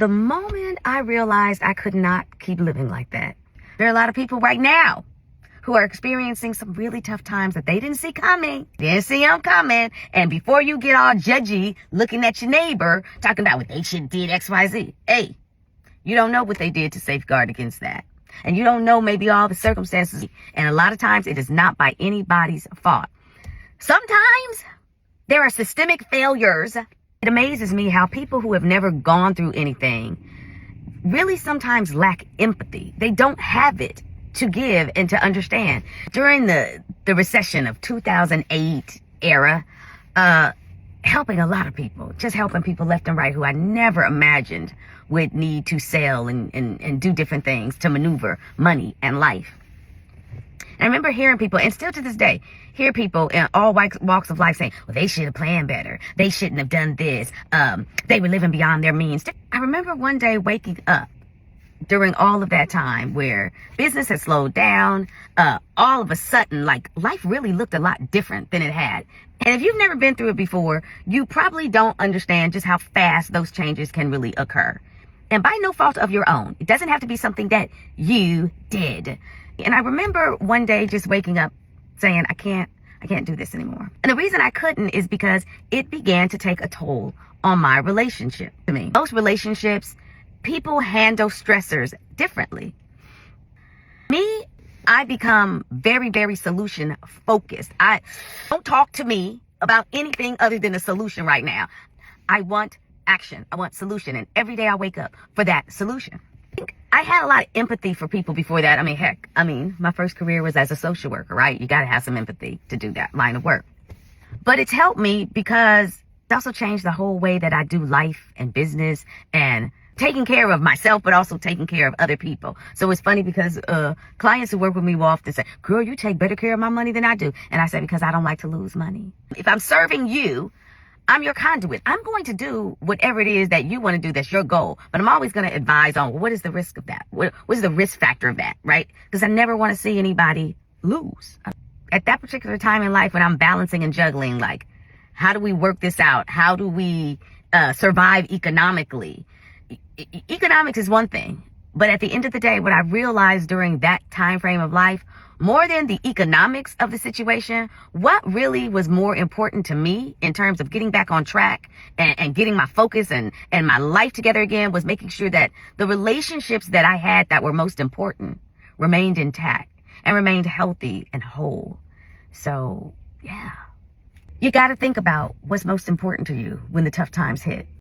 The moment I realized I could not keep living like that, there are a lot of people right now who are experiencing some really tough times that they didn't see coming. Didn't see them coming. And before you get all judgy looking at your neighbor, talking about what they should have did X, Y, Z. Hey, you don't know what they did to safeguard against that. And you don't know maybe all the circumstances. And a lot of times it is not by anybody's fault. Sometimes there are systemic failures. It amazes me how people who have never gone through anything really sometimes lack empathy. They don't have it to give and to understand. During the recession of 2008 era, helping a lot of people, just helping people left and right who I never imagined would need to sell and do different things to maneuver money and life. And I remember hearing people, and still to this day, hear people in all walks of life saying, well, they should have planned better. They shouldn't have done this. They were living beyond their means. I remember one day waking up during all of that time where business had slowed down, all of a sudden, like, life really looked a lot different than it had. And if you've never been through it before, you probably don't understand just how fast those changes can really occur. And by no fault of your own. It doesn't have to be something that you did. And I remember one day just waking up saying, I can't do this anymore. And the reason I couldn't is because it began to take a toll on my relationship to me. Most relationships, people handle stressors differently. Me, I become very, very solution focused. I don't talk to me about anything other than a solution right now. I want action. I want solution. And every day I wake up for that solution. I had a lot of empathy for people before that. My first career was as a social worker, right? You got to have some empathy to do that line of work. But it's helped me because it also changed the whole way that I do life and business and taking care of myself, but also taking care of other people. So it's funny because clients who work with me will often say, girl, you take better care of my money than I do. And I say, because I don't like to lose money. If I'm serving you, I'm your conduit. I'm going to do whatever it is that you want to do that's your goal. But I'm always going to advise on what is the risk of that? What is the risk factor of that, right? Because I never want to see anybody lose. At that particular time in life when I'm balancing and juggling, like, how do we work this out? How do we survive economically? Economics is one thing. But at the end of the day, what I realized during that time frame of life, more than the economics of the situation, what really was more important to me in terms of getting back on track and getting my focus and my life together again was making sure that the relationships that I had that were most important remained intact and remained healthy and whole. So, yeah. You got to think about what's most important to you when the tough times hit.